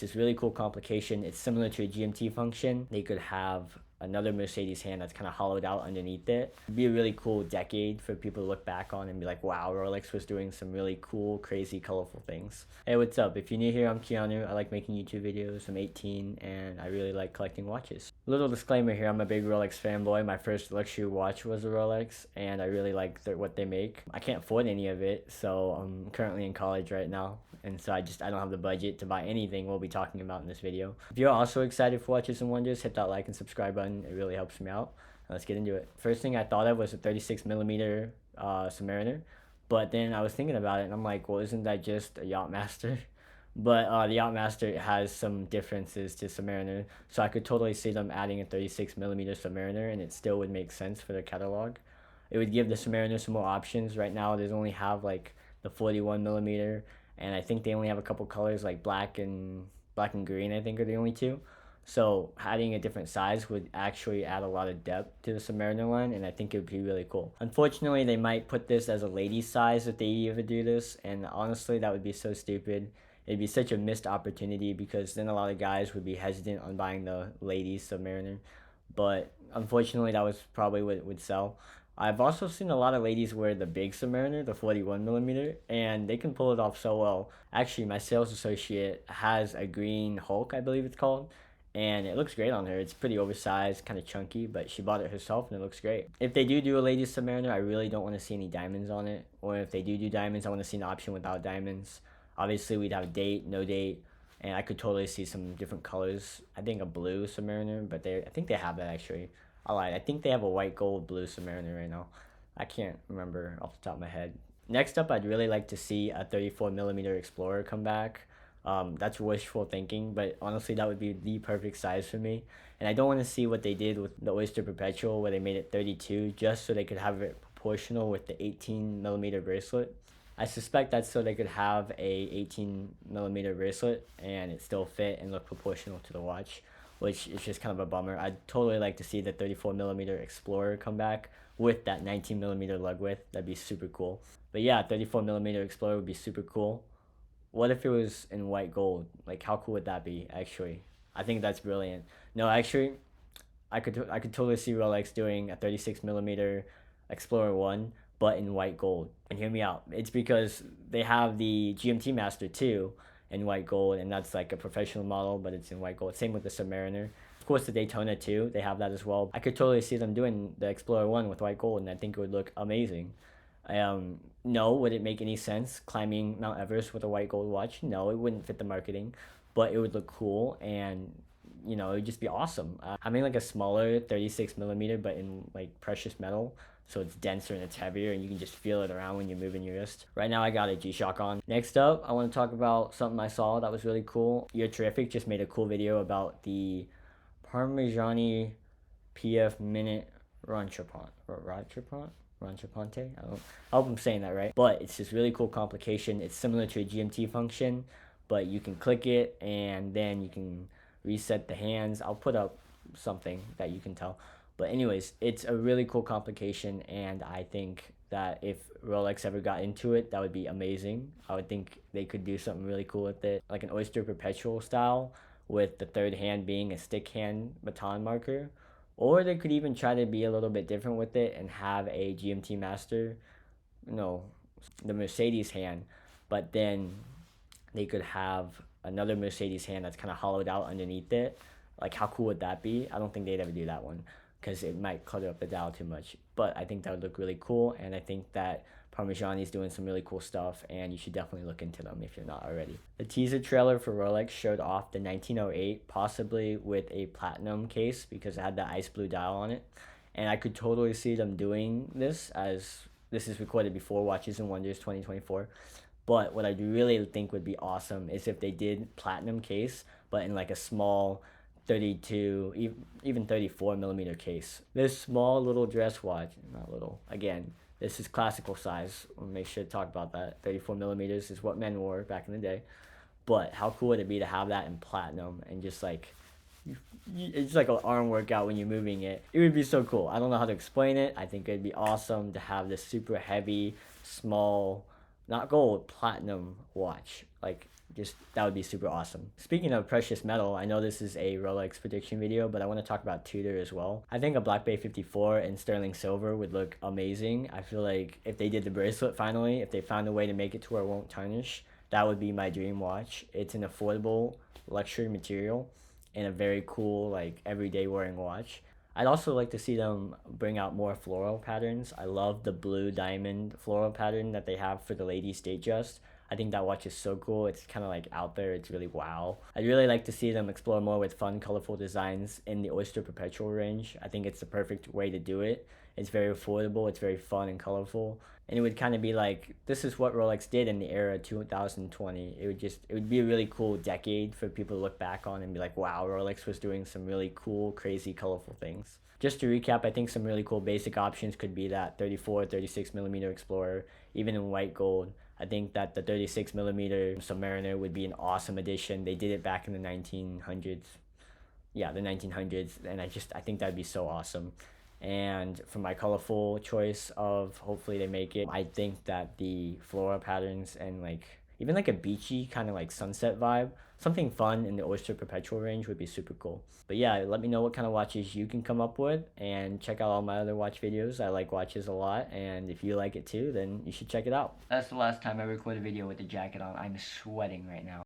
this really cool complication. It's similar to a GMT function. They could have another Mercedes hand that's kind of hollowed out underneath it. It'd be a really cool decade for people to look back on and be like, wow, Rolex was doing some really cool, crazy, colorful things. Hey, what's up? If you're new here, I'm Keanu. I like making YouTube videos. I'm 18 and I really like collecting watches. Little disclaimer here, I'm a big Rolex fanboy. My first luxury watch was a Rolex and I really like what they make. I can't afford any of it, so I'm currently in college right now. And so I don't have the budget to buy anything we'll be talking about in this video. If you're also excited for Watches and Wonders, hit that like and subscribe button. It really helps me out. Let's get into it. First thing I thought of was a 36mm Submariner. But then I was thinking about it and I'm like, well, isn't that just a Yachtmaster? But the Yachtmaster has some differences to Submariner. So I could totally see them adding a 36mm Submariner and it still would make sense for their catalog. It would give the Submariner some more options. Right now, they only have like the 41mm, and I think they only have a couple colors like black and green, I think, are the only two. So adding a different size would actually add a lot of depth to the Submariner line, and I think it would be really cool. Unfortunately, they might put this as a ladies size if they ever do this, and honestly, that would be so stupid. It'd be such a missed opportunity because then a lot of guys would be hesitant on buying the ladies Submariner. But unfortunately, that was probably what would sell. I've also seen a lot of ladies wear the big Submariner, the 41mm, and they can pull it off so well. Actually, my sales associate has a green Hulk, I believe it's called, and it looks great on her. It's pretty oversized, kind of chunky, but she bought it herself and it looks great. If they do a ladies Submariner, I really don't want to see any diamonds on it. Or if they do diamonds, I want to see an option without diamonds. Obviously, we'd have a date, no date, and I could totally see some different colors. I think a blue Submariner, but I think they have that actually. I lied. I think they have a white, gold, blue Submariner right now. I can't remember off the top of my head. Next up, I'd really like to see a 34mm Explorer come back. That's wishful thinking, but honestly, that would be the perfect size for me. And I don't want to see what they did with the Oyster Perpetual, where they made it 32, just so they could have it proportional with the 18mm bracelet. I suspect that's so they could have a 18mm bracelet and it still fit and look proportional to the watch, which is just kind of a bummer. I'd totally like to see the 34mm Explorer come back with that 19mm lug width. That'd be super cool. But yeah, 34mm Explorer would be super cool. What if it was in white gold? Like, how cool would that be, actually? I think that's brilliant. No, actually, I could totally see Rolex doing a 36mm Explorer 1, but in white gold. And hear me out. It's because they have the GMT Master 2 in white gold, and that's like a professional model, but it's in white gold. Same with the Submariner. Of course, the Daytona 2, they have that as well. I could totally see them doing the Explorer 1 with white gold, and I think it would look amazing. No, would it make any sense climbing Mount Everest with a white gold watch? No, it wouldn't fit the marketing, but it would look cool and it would just be awesome. Having like a smaller 36mm, but in like precious metal, so it's denser and it's heavier and you can just feel it around when you're moving your wrist. Right now I got a G-Shock on. Next up, I want to talk about something I saw that was really cool. You're Terrific just made a cool video about the Parmigiani PF Minute Ranchapante. I hope I'm saying that right. But it's this really cool complication. It's similar to a GMT function, but you can click it and then you can reset the hands. I'll put up something that you can tell. But anyways, it's a really cool complication, and I think that if Rolex ever got into it, that would be amazing. I would think they could do something really cool with it, like an Oyster Perpetual style, with the third hand being a stick hand baton marker. Or they could even try to be a little bit different with it and have a GMT Master, the Mercedes hand, but then they could have another Mercedes hand that's kind of hollowed out underneath it. Like, how cool would that be? I don't think they'd ever do that one because it might clutter up the dial too much. But I think that would look really cool, and I think that Parmigiani's doing some really cool stuff, and you should definitely look into them if you're not already. The teaser trailer for Rolex showed off the 1908, possibly with a platinum case because it had the ice blue dial on it. And I could totally see them doing this, as this is recorded before Watches and Wonders 2024. But what I really think would be awesome is if they did platinum case, but in like a small 32, even 34mm case. This small little dress watch, not little, again, this is classical size. We'll make sure to talk about that. 34mm is what men wore back in the day. But how cool would it be to have that in platinum and just like, it's like an arm workout when you're moving it. It would be so cool. I don't know how to explain it. I think it'd be awesome to have this super heavy, small, not gold, platinum watch. Like, Just that would be super awesome. Speaking of precious metal, I know this is a Rolex prediction video, but I want to talk about Tudor as well. I think a Black Bay 54 in sterling silver would look amazing. I feel like if they did the bracelet finally, if they found a way to make it to where it won't tarnish, that would be my dream watch. It's an affordable luxury material and a very cool, like, everyday wearing watch. I'd also like to see them bring out more floral patterns. I love the blue diamond floral pattern that they have for the ladies Datejust. I think that watch is so cool. It's kind of like out there. It's really wow. I'd really like to see them explore more with fun, colorful designs in the Oyster Perpetual range. I think it's the perfect way to do it. It's very affordable. It's very fun and colorful. And it would kind of be like, this is what Rolex did in the era 2020. It would be a really cool decade for people to look back on and be like, wow, Rolex was doing some really cool, crazy, colorful things. Just to recap, I think some really cool basic options could be that 34, 36 millimeter Explorer, even in white gold. I think that the 36 millimeter Submariner would be an awesome addition. They did it back in the 1900s. Yeah, the 1900s. And I think that'd be so awesome. And for my colorful choice of hopefully they make it, I think that the floral patterns and like even like a beachy kind of like sunset vibe, something fun in the Oyster Perpetual range would be super cool. But yeah, let me know what kind of watches you can come up with and check out all my other watch videos. I like watches a lot, and if you like it too, then you should check it out. That's the last time I recorded a video with the jacket on. I'm sweating right now.